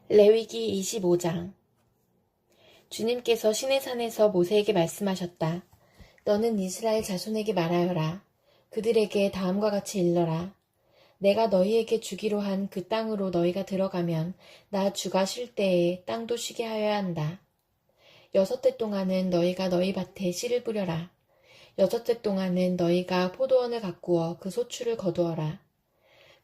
레위기 25장. 주님께서 시내산에서 모세에게 말씀하셨다. 너는 이스라엘 자손에게 말하여라. 그들에게 다음과 같이 일러라. 내가 너희에게 주기로 한 그 땅으로 너희가 들어가면 나 주가 쉴 때에 땅도 쉬게 하여야 한다. 6해 동안은 너희가 너희 밭에 씨를 뿌려라. 6해 동안은 너희가 포도원을 가꾸어 그 소출을 거두어라.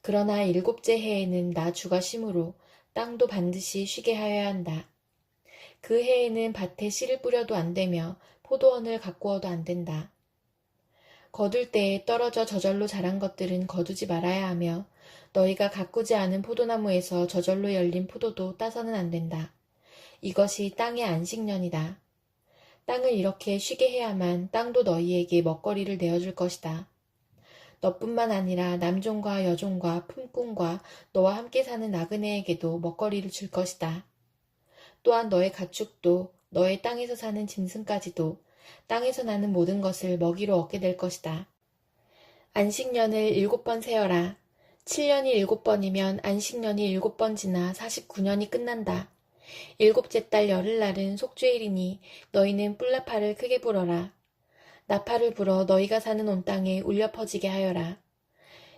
그러나 7째 해에는 나 주가 쉼으로 땅도 반드시 쉬게 하여야 한다. 그 해에는 밭에 씨를 뿌려도 안 되며 포도원을 가꾸어도 안 된다. 거둘 때에 떨어져 저절로 자란 것들은 거두지 말아야 하며 너희가 가꾸지 않은 포도나무에서 저절로 열린 포도도 따서는 안 된다. 이것이 땅의 안식년이다. 땅을 이렇게 쉬게 해야만 땅도 너희에게 먹거리를 내어줄 것이다. 너뿐만 아니라 남종과 여종과 품꾼과 너와 함께 사는 나그네에게도 먹거리를 줄 것이다. 또한 너의 가축도 너의 땅에서 사는 짐승까지도 땅에서 나는 모든 것을 먹이로 얻게 될 것이다. 안식년을 7번 세어라. 7년이 7번이면 안식년이 7번 지나 49년이 끝난다. 7째 달 열흘날은 속죄일이니 너희는 뿔나팔을 크게 불어라. 나팔을 불어 너희가 사는 온 땅에 울려 퍼지게 하여라.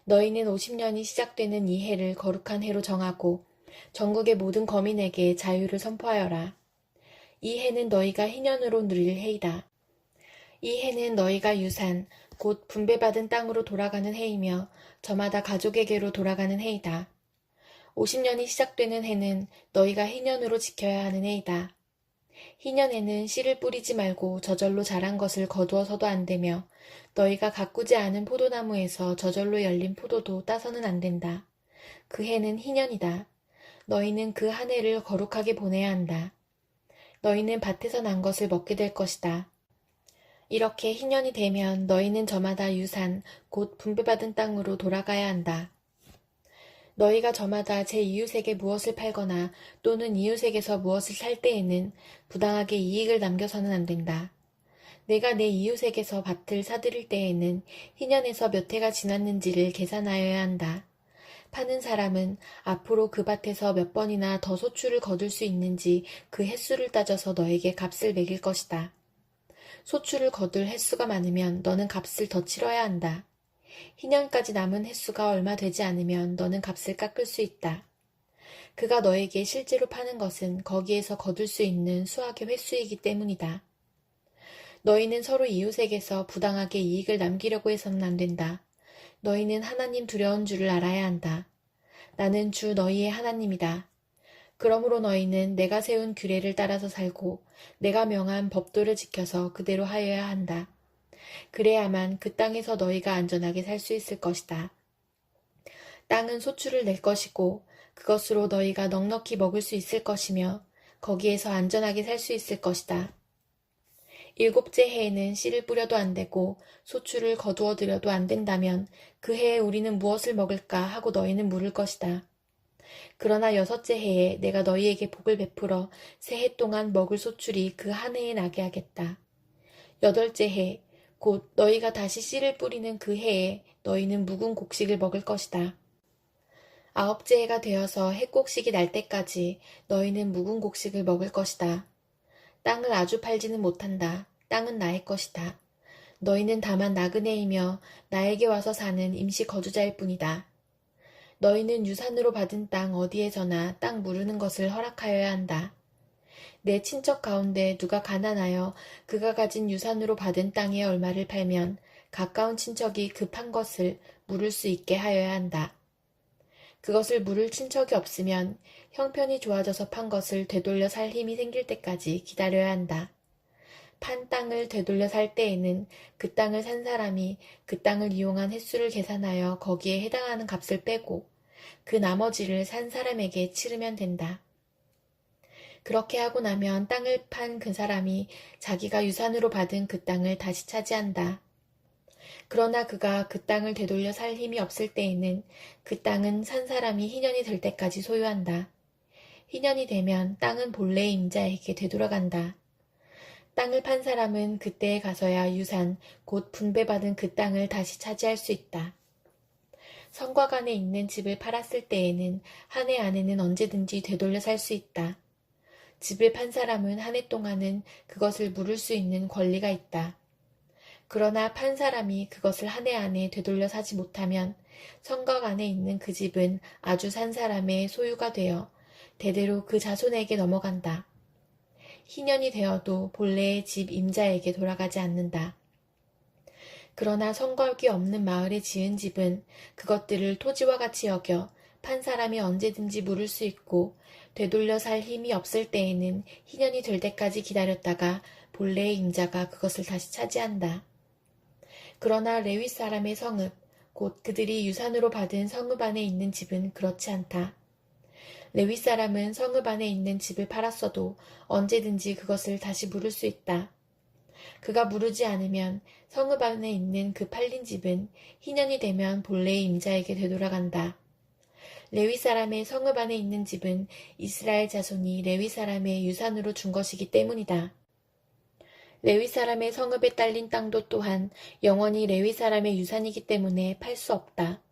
너희는 50년이 시작되는 이 해를 거룩한 해로 정하고 전국의 모든 거민에게 자유를 선포하여라. 이 해는 너희가 희년으로 누릴 해이다. 이 해는 너희가 유산, 곧 분배받은 땅으로 돌아가는 해이며 저마다 가족에게로 돌아가는 해이다. 50년이 시작되는 해는 너희가 희년으로 지켜야 하는 해이다. 희년에는 씨를 뿌리지 말고 저절로 자란 것을 거두어서도 안 되며 너희가 가꾸지 않은 포도나무에서 저절로 열린 포도도 따서는 안 된다. 그 해는 희년이다. 너희는 그 한 해를 거룩하게 보내야 한다. 너희는 밭에서 난 것을 먹게 될 것이다. 이렇게 희년이 되면 너희는 저마다 유산, 곧 분배받은 땅으로 돌아가야 한다. 너희가 저마다 제 이웃에게 무엇을 팔거나 또는 이웃에게서 무엇을 살 때에는 부당하게 이익을 남겨서는 안 된다. 내가 내 이웃에게서 밭을 사들일 때에는 희년에서 몇 해가 지났는지를 계산하여야 한다. 파는 사람은 앞으로 그 밭에서 몇 번이나 더 소출을 거둘 수 있는지 그 횟수를 따져서 너에게 값을 매길 것이다. 소출을 거둘 횟수가 많으면 너는 값을 더 치러야 한다. 희년까지 남은 횟수가 얼마 되지 않으면 너는 값을 깎을 수 있다. 그가 너에게 실제로 파는 것은 거기에서 거둘 수 있는 수확의 횟수이기 때문이다. 너희는 서로 이웃에게서 부당하게 이익을 남기려고 해서는 안 된다. 너희는 하나님 두려운 줄을 알아야 한다. 나는 주 너희의 하나님이다. 그러므로 너희는 내가 세운 규례를 따라서 살고 내가 명한 법도를 지켜서 그대로 하여야 한다. 그래야만 그 땅에서 너희가 안전하게 살 수 있을 것이다. 땅은 소출을 낼 것이고 그것으로 너희가 넉넉히 먹을 수 있을 것이며 거기에서 안전하게 살 수 있을 것이다. 7째 해에는 씨를 뿌려도 안 되고 소출을 거두어 들여도 안 된다면 그 해에 우리는 무엇을 먹을까 하고 너희는 물을 것이다. 그러나 6째 해에 내가 너희에게 복을 베풀어 새 해 동안 먹을 소출이 그 한 해에 나게 하겠다. 8째 해, 곧 너희가 다시 씨를 뿌리는 그 해에 너희는 묵은 곡식을 먹을 것이다. 9째 해가 되어서 해곡식이 날 때까지 너희는 묵은 곡식을 먹을 것이다. 땅을 아주 팔지는 못한다. 땅은 나의 것이다. 너희는 다만 나그네이며 나에게 와서 사는 임시 거주자일 뿐이다. 너희는 유산으로 받은 땅 어디에서나 땅 무르는 것을 허락하여야 한다. 내 친척 가운데 누가 가난하여 그가 가진 유산으로 받은 땅의 얼마를 팔면 가까운 친척이 그 판 것을 물을 수 있게 하여야 한다. 그것을 물을 친척이 없으면 형편이 좋아져서 판 것을 되돌려 살 힘이 생길 때까지 기다려야 한다. 판 땅을 되돌려 살 때에는 그 땅을 산 사람이 그 땅을 이용한 횟수를 계산하여 거기에 해당하는 값을 빼고 그 나머지를 산 사람에게 치르면 된다. 그렇게 하고 나면 땅을 판 그 사람이 자기가 유산으로 받은 그 땅을 다시 차지한다. 그러나 그가 그 땅을 되돌려 살 힘이 없을 때에는 그 땅은 산 사람이 희년이 될 때까지 소유한다. 희년이 되면 땅은 본래의 임자에게 되돌아간다. 땅을 판 사람은 그때에 가서야 유산, 곧 분배받은 그 땅을 다시 차지할 수 있다. 성곽 안에 있는 집을 팔았을 때에는 한 해 안에는 언제든지 되돌려 살 수 있다. 집을 판 사람은 한 해 동안은 그것을 물을 수 있는 권리가 있다. 그러나 판 사람이 그것을 한 해 안에 되돌려 사지 못하면 성곽 안에 있는 그 집은 아주 산 사람의 소유가 되어 대대로 그 자손에게 넘어간다. 희년이 되어도 본래의 집 임자에게 돌아가지 않는다. 그러나 성곽이 없는 마을에 지은 집은 그것들을 토지와 같이 여겨 판 사람이 언제든지 물을 수 있고 되돌려 살 힘이 없을 때에는 희년이 될 때까지 기다렸다가 본래의 임자가 그것을 다시 차지한다. 그러나 레위 사람의 성읍, 곧 그들이 유산으로 받은 성읍 안에 있는 집은 그렇지 않다. 레위 사람은 성읍 안에 있는 집을 팔았어도 언제든지 그것을 다시 물을 수 있다. 그가 무르지 않으면 성읍 안에 있는 그 팔린 집은 희년이 되면 본래의 임자에게 되돌아간다. 레위 사람의 성읍 안에 있는 집은 이스라엘 자손이 레위 사람의 유산으로 준 것이기 때문이다. 레위 사람의 성읍에 딸린 땅도 또한 영원히 레위 사람의 유산이기 때문에 팔 수 없다.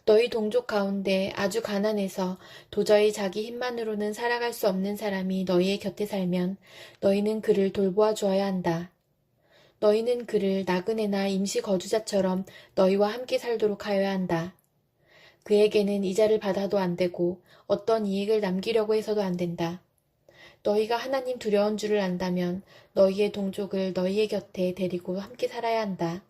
너희 동족 가운데 아주 가난해서 도저히 자기 힘만으로는 살아갈 수 없는 사람이 너희의 곁에 살면 너희는 그를 돌보아 주어야 한다. 너희는 그를 나그네나 임시 거주자처럼 너희와 함께 살도록 하여야 한다. 그에게는 이자를 받아도 안 되고 어떤 이익을 남기려고 해서도 안 된다. 너희가 하나님 두려운 줄을 안다면 너희의 동족을 너희의 곁에 데리고 함께 살아야 한다.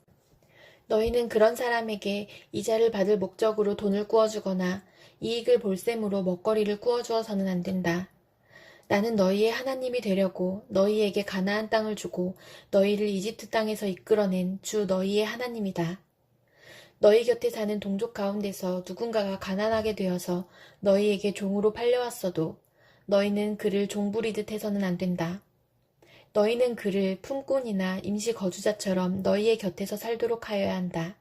너희는 그런 사람에게 이자를 받을 목적으로 돈을 꾸어주거나 이익을 볼셈으로 먹거리를 꾸어주어서는 안 된다. 나는 너희의 하나님이 되려고 너희에게 가나안 땅을 주고 너희를 이집트 땅에서 이끌어낸 주 너희의 하나님이다. 너희 곁에 사는 동족 가운데서 누군가가 가난하게 되어서 너희에게 종으로 팔려왔어도 너희는 그를 종부리듯 해서는 안 된다. 너희는 그를 품꾼이나 임시 거주자처럼 너희의 곁에서 살도록 하여야 한다.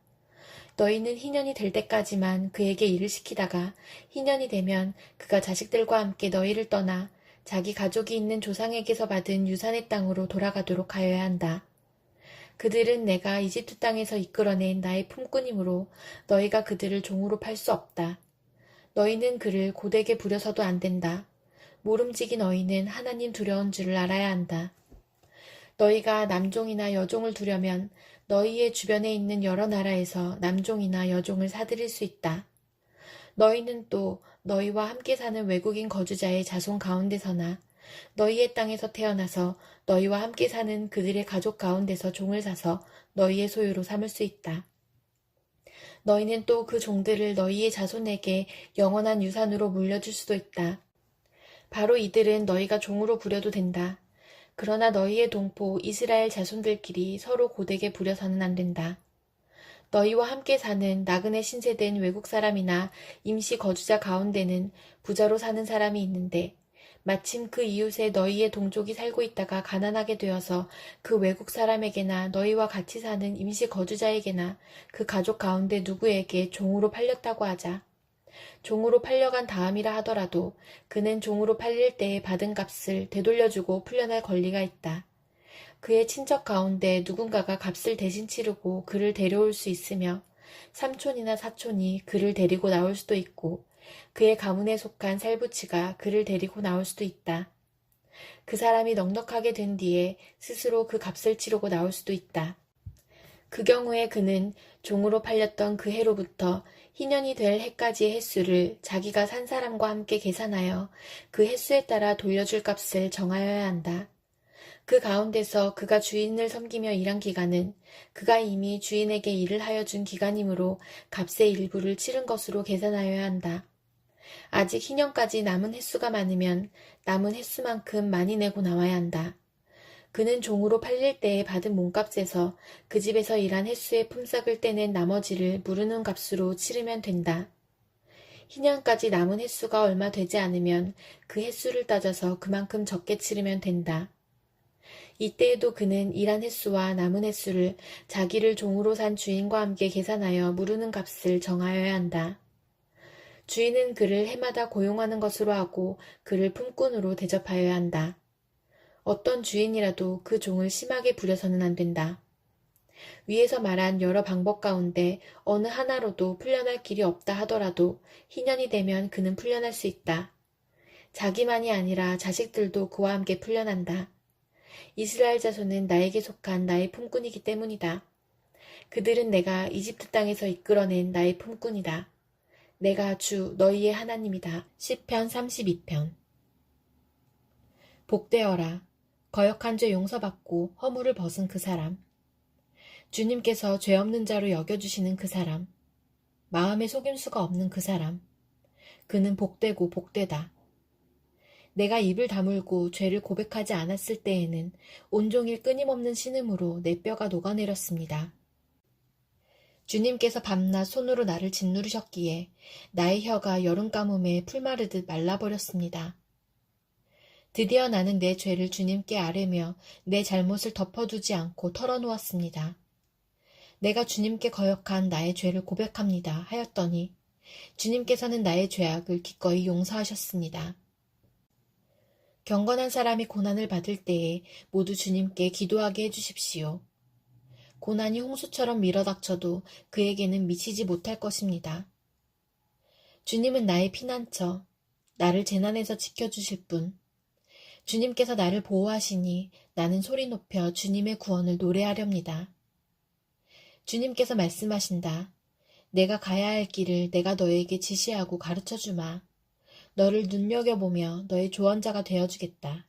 너희는 희년이 될 때까지만 그에게 일을 시키다가 희년이 되면 그가 자식들과 함께 너희를 떠나 자기 가족이 있는 조상에게서 받은 유산의 땅으로 돌아가도록 하여야 한다. 그들은 내가 이집트 땅에서 이끌어낸 나의 품꾼이므로 너희가 그들을 종으로 팔 수 없다. 너희는 그를 고되게 부려서도 안 된다. 모름지기 너희는 하나님 두려운 줄을 알아야 한다. 너희가 남종이나 여종을 두려면 너희의 주변에 있는 여러 나라에서 남종이나 여종을 사들일 수 있다. 너희는 또 너희와 함께 사는 외국인 거주자의 자손 가운데서나 너희의 땅에서 태어나서 너희와 함께 사는 그들의 가족 가운데서 종을 사서 너희의 소유로 삼을 수 있다. 너희는 또 그 종들을 너희의 자손에게 영원한 유산으로 물려줄 수도 있다. 바로 이들은 너희가 종으로 부려도 된다. 그러나 너희의 동포 이스라엘 자손들끼리 서로 고되게 부려서는 안 된다. 너희와 함께 사는 나그네 신세된 외국 사람이나 임시 거주자 가운데는 부자로 사는 사람이 있는데 마침 그 이웃에 너희의 동족이 살고 있다가 가난하게 되어서 그 외국 사람에게나 너희와 같이 사는 임시 거주자에게나 그 가족 가운데 누구에게 종으로 팔렸다고 하자. 종으로 팔려간 다음이라 하더라도 그는 종으로 팔릴 때에 받은 값을 되돌려주고 풀려날 권리가 있다. 그의 친척 가운데 누군가가 값을 대신 치르고 그를 데려올 수 있으며 삼촌이나 사촌이 그를 데리고 나올 수도 있고 그의 가문에 속한 살부치가 그를 데리고 나올 수도 있다. 그 사람이 넉넉하게 된 뒤에 스스로 그 값을 치르고 나올 수도 있다. 그 경우에 그는 종으로 팔렸던 그 해로부터 희년이 될 해까지의 횟수를 자기가 산 사람과 함께 계산하여 그 횟수에 따라 돌려줄 값을 정하여야 한다. 그 가운데서 그가 주인을 섬기며 일한 기간은 그가 이미 주인에게 일을 하여 준 기간이므로 값의 일부를 치른 것으로 계산하여야 한다. 아직 희년까지 남은 횟수가 많으면 남은 횟수만큼 많이 내고 나와야 한다. 그는 종으로 팔릴 때에 받은 몸값에서 그 집에서 일한 횟수의 품삯을 떼낸 나머지를 무르는 값으로 치르면 된다. 희년까지 남은 횟수가 얼마 되지 않으면 그 횟수를 따져서 그만큼 적게 치르면 된다. 이때에도 그는 일한 횟수와 남은 횟수를 자기를 종으로 산 주인과 함께 계산하여 무르는 값을 정하여야 한다. 주인은 그를 해마다 고용하는 것으로 하고 그를 품꾼으로 대접하여야 한다. 어떤 주인이라도 그 종을 심하게 부려서는 안 된다. 위에서 말한 여러 방법 가운데 어느 하나로도 풀려날 길이 없다 하더라도 희년이 되면 그는 풀려날 수 있다. 자기만이 아니라 자식들도 그와 함께 풀려난다. 이스라엘 자손은 나에게 속한 나의 품꾼이기 때문이다. 그들은 내가 이집트 땅에서 이끌어낸 나의 품꾼이다. 내가 주 너희의 하나님이다. 시편 32편. 복되어라. 거역한 죄 용서받고 허물을 벗은 그 사람. 주님께서 죄 없는 자로 여겨주시는 그 사람. 마음에 속임수가 없는 그 사람. 그는 복되고 복되다. 내가 입을 다물고 죄를 고백하지 않았을 때에는 온종일 끊임없는 신음으로 내 뼈가 녹아내렸습니다. 주님께서 밤낮 손으로 나를 짓누르셨기에 나의 혀가 여름 가뭄에 풀 마르듯 말라버렸습니다. 드디어 나는 내 죄를 주님께 아뢰며 내 잘못을 덮어두지 않고 털어놓았습니다. 내가 주님께 거역한 나의 죄를 고백합니다 하였더니 주님께서는 나의 죄악을 기꺼이 용서하셨습니다. 경건한 사람이 고난을 받을 때에 모두 주님께 기도하게 해주십시오. 고난이 홍수처럼 밀어닥쳐도 그에게는 미치지 못할 것입니다. 주님은 나의 피난처, 나를 재난에서 지켜주실 분. 주님께서 나를 보호하시니 나는 소리 높여 주님의 구원을 노래하렵니다. 주님께서 말씀하신다. 내가 가야 할 길을 내가 너에게 지시하고 가르쳐주마. 너를 눈여겨보며 너의 조언자가 되어주겠다.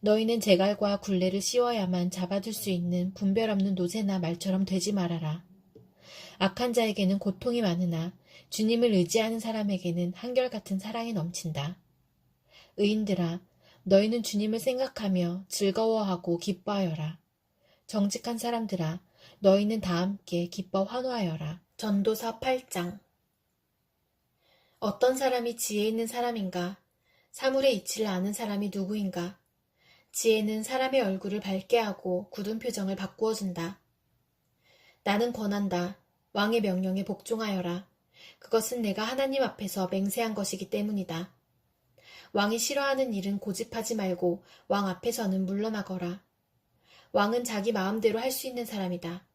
너희는 제갈과 굴레를 씌워야만 잡아둘 수 있는 분별 없는 노새나 말처럼 되지 말아라. 악한 자에게는 고통이 많으나 주님을 의지하는 사람에게는 한결같은 사랑이 넘친다. 의인들아, 너희는 주님을 생각하며 즐거워하고 기뻐하여라. 정직한 사람들아, 너희는 다 함께 기뻐 환호하여라. 전도서 8장. 어떤 사람이 지혜 있는 사람인가? 사물의 이치를 아는 사람이 누구인가? 지혜는 사람의 얼굴을 밝게 하고 굳은 표정을 바꾸어준다. 나는 권한다. 왕의 명령에 복종하여라. 그것은 내가 하나님 앞에서 맹세한 것이기 때문이다. 왕이 싫어하는 일은 고집하지 말고 왕 앞에서는 물러나거라. 왕은 자기 마음대로 할 수 있는 사람이다.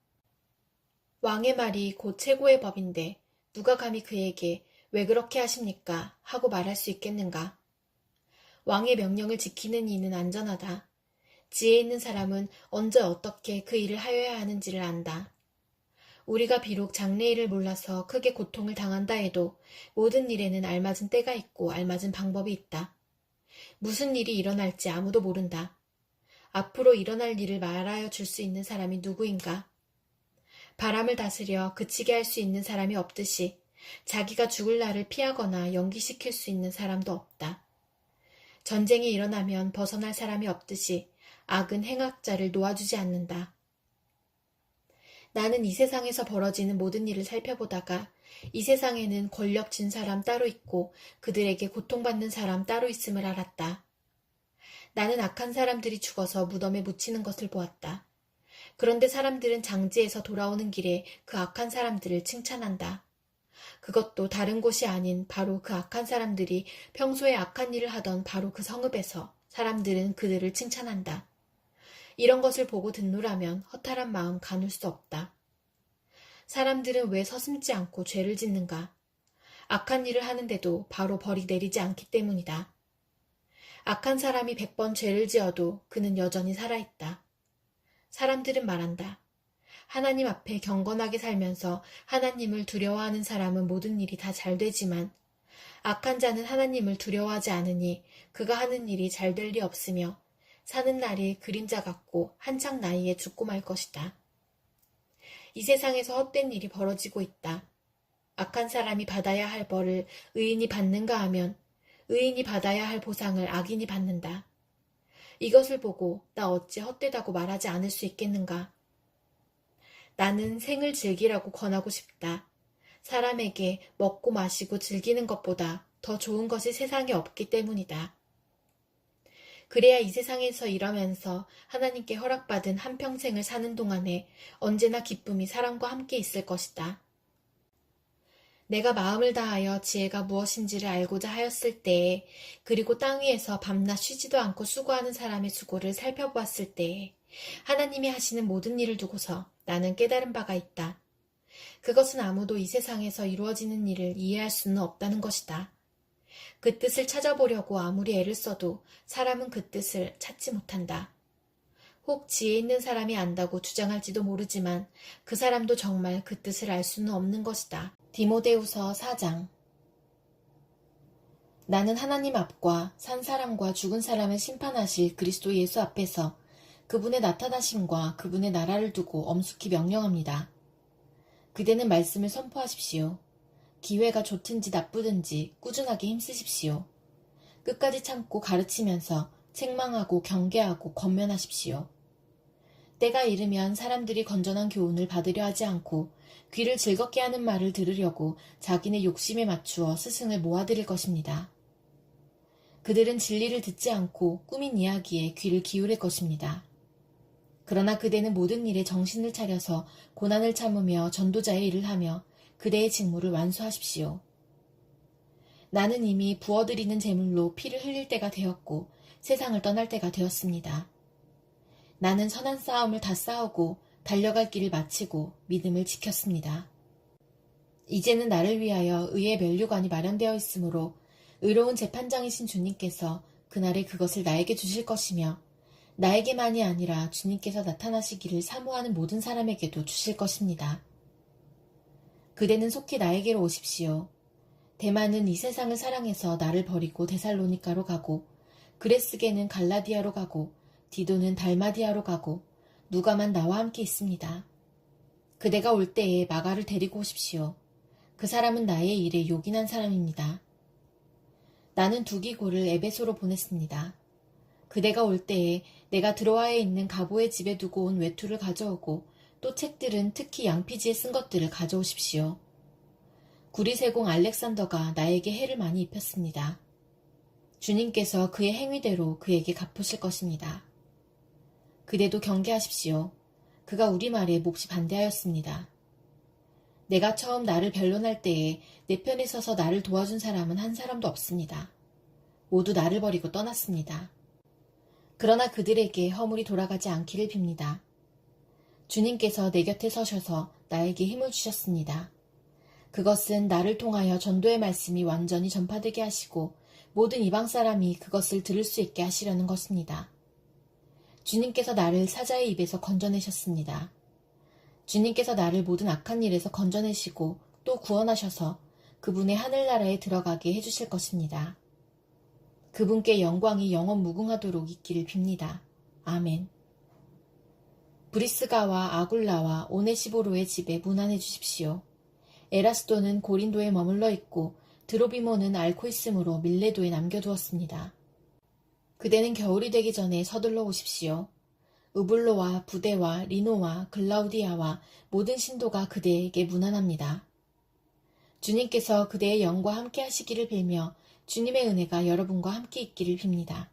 왕의 말이 곧 최고의 법인데 누가 감히 그에게 왜 그렇게 하십니까? 하고 말할 수 있겠는가? 왕의 명령을 지키는 이는 안전하다. 지혜 있는 사람은 언제 어떻게 그 일을 하여야 하는지를 안다. 우리가 비록 장래일을 몰라서 크게 고통을 당한다 해도 모든 일에는 알맞은 때가 있고 알맞은 방법이 있다. 무슨 일이 일어날지 아무도 모른다. 앞으로 일어날 일을 말하여 줄 수 있는 사람이 누구인가? 바람을 다스려 그치게 할 수 있는 사람이 없듯이 자기가 죽을 날을 피하거나 연기시킬 수 있는 사람도 없다. 전쟁이 일어나면 벗어날 사람이 없듯이 악은 행악자를 놓아주지 않는다. 나는 이 세상에서 벌어지는 모든 일을 살펴보다가 이 세상에는 권력진 사람 따로 있고 그들에게 고통받는 사람 따로 있음을 알았다. 나는 악한 사람들이 죽어서 무덤에 묻히는 것을 보았다. 그런데 사람들은 장지에서 돌아오는 길에 그 악한 사람들을 칭찬한다. 그것도 다른 곳이 아닌 바로 그 악한 사람들이 평소에 악한 일을 하던 바로 그 성읍에서 사람들은 그들을 칭찬한다. 이런 것을 보고 듣노라면 허탈한 마음 가눌 수 없다. 사람들은 왜 서슴지 않고 죄를 짓는가? 악한 일을 하는데도 바로 벌이 내리지 않기 때문이다. 악한 사람이 100번 죄를 지어도 그는 여전히 살아있다. 사람들은 말한다. 하나님 앞에 경건하게 살면서 하나님을 두려워하는 사람은 모든 일이 다 잘 되지만 악한 자는 하나님을 두려워하지 않으니 그가 하는 일이 잘 될 리 없으며 사는 날이 그림자 같고 한창 나이에 죽고 말 것이다. 이 세상에서 헛된 일이 벌어지고 있다. 악한 사람이 받아야 할 벌을 의인이 받는가 하면 의인이 받아야 할 보상을 악인이 받는다. 이것을 보고 나 어찌 헛되다고 말하지 않을 수 있겠는가? 나는 생을 즐기라고 권하고 싶다. 사람에게 먹고 마시고 즐기는 것보다 더 좋은 것이 세상에 없기 때문이다. 그래야 이 세상에서 일하면서 하나님께 허락받은 한평생을 사는 동안에 언제나 기쁨이 사람과 함께 있을 것이다. 내가 마음을 다하여 지혜가 무엇인지를 알고자 하였을 때에 그리고 땅 위에서 밤낮 쉬지도 않고 수고하는 사람의 수고를 살펴보았을 때에 하나님이 하시는 모든 일을 두고서 나는 깨달은 바가 있다. 그것은 아무도 이 세상에서 이루어지는 일을 이해할 수는 없다는 것이다. 그 뜻을 찾아보려고 아무리 애를 써도 사람은 그 뜻을 찾지 못한다. 혹 지혜 있는 사람이 안다고 주장할지도 모르지만 그 사람도 정말 그 뜻을 알 수는 없는 것이다. 디모데후서 4장. 나는 하나님 앞과 산 사람과 죽은 사람을 심판하실 그리스도 예수 앞에서 그분의 나타나심과 그분의 나라를 두고 엄숙히 명령합니다. 그대는 말씀을 선포하십시오. 기회가 좋든지 나쁘든지 꾸준하게 힘쓰십시오. 끝까지 참고 가르치면서 책망하고 경계하고 권면하십시오. 때가 이르면 사람들이 건전한 교훈을 받으려 하지 않고 귀를 즐겁게 하는 말을 들으려고 자기네 욕심에 맞추어 스승을 모아들일 것입니다. 그들은 진리를 듣지 않고 꾸민 이야기에 귀를 기울일 것입니다. 그러나 그대는 모든 일에 정신을 차려서 고난을 참으며 전도자의 일을 하며 그대의 직무를 완수하십시오. 나는 이미 부어드리는 제물로 피를 흘릴 때가 되었고 세상을 떠날 때가 되었습니다. 나는 선한 싸움을 다 싸우고 달려갈 길을 마치고 믿음을 지켰습니다. 이제는 나를 위하여 의의 면류관이 마련되어 있으므로 의로운 재판장이신 주님께서 그날에 그것을 나에게 주실 것이며 나에게만이 아니라 주님께서 나타나시기를 사모하는 모든 사람에게도 주실 것입니다. 그대는 속히 나에게로 오십시오. 데마는 이 세상을 사랑해서 나를 버리고 데살로니가로 가고 그레스게는 갈라디아로 가고 디도는 달마디아로 가고 누가만 나와 함께 있습니다. 그대가 올 때에 마가를 데리고 오십시오. 그 사람은 나의 일에 요긴한 사람입니다. 나는 두기고를 에베소로 보냈습니다. 그대가 올 때에 내가 드로아에 있는 가보의 집에 두고 온 외투를 가져오고 또 책들은 특히 양피지에 쓴 것들을 가져오십시오. 구리세공 알렉산더가 나에게 해를 많이 입혔습니다. 주님께서 그의 행위대로 그에게 갚으실 것입니다. 그대도 경계하십시오. 그가 우리 말에 몹시 반대하였습니다. 내가 처음 나를 변론할 때에 내 편에 서서 나를 도와준 사람은 한 사람도 없습니다. 모두 나를 버리고 떠났습니다. 그러나 그들에게 허물이 돌아가지 않기를 빕니다. 주님께서 내 곁에 서셔서 나에게 힘을 주셨습니다. 그것은 나를 통하여 전도의 말씀이 완전히 전파되게 하시고 모든 이방 사람이 그것을 들을 수 있게 하시려는 것입니다. 주님께서 나를 사자의 입에서 건져내셨습니다. 주님께서 나를 모든 악한 일에서 건져내시고 또 구원하셔서 그분의 하늘나라에 들어가게 해주실 것입니다. 그분께 영광이 영원 무궁하도록 있기를 빕니다. 아멘. 브리스가와 아굴라와 오네시보로의 집에 문안해 주십시오. 에라스도는 고린도에 머물러 있고 드로비모는 앓고 있으므로 밀레도에 남겨두었습니다. 그대는 겨울이 되기 전에 서둘러 오십시오. 우블로와 부데와 리노와 글라우디아와 모든 신도가 그대에게 문안합니다. 주님께서 그대의 영과 함께 하시기를 빌며 주님의 은혜가 여러분과 함께 있기를 빕니다.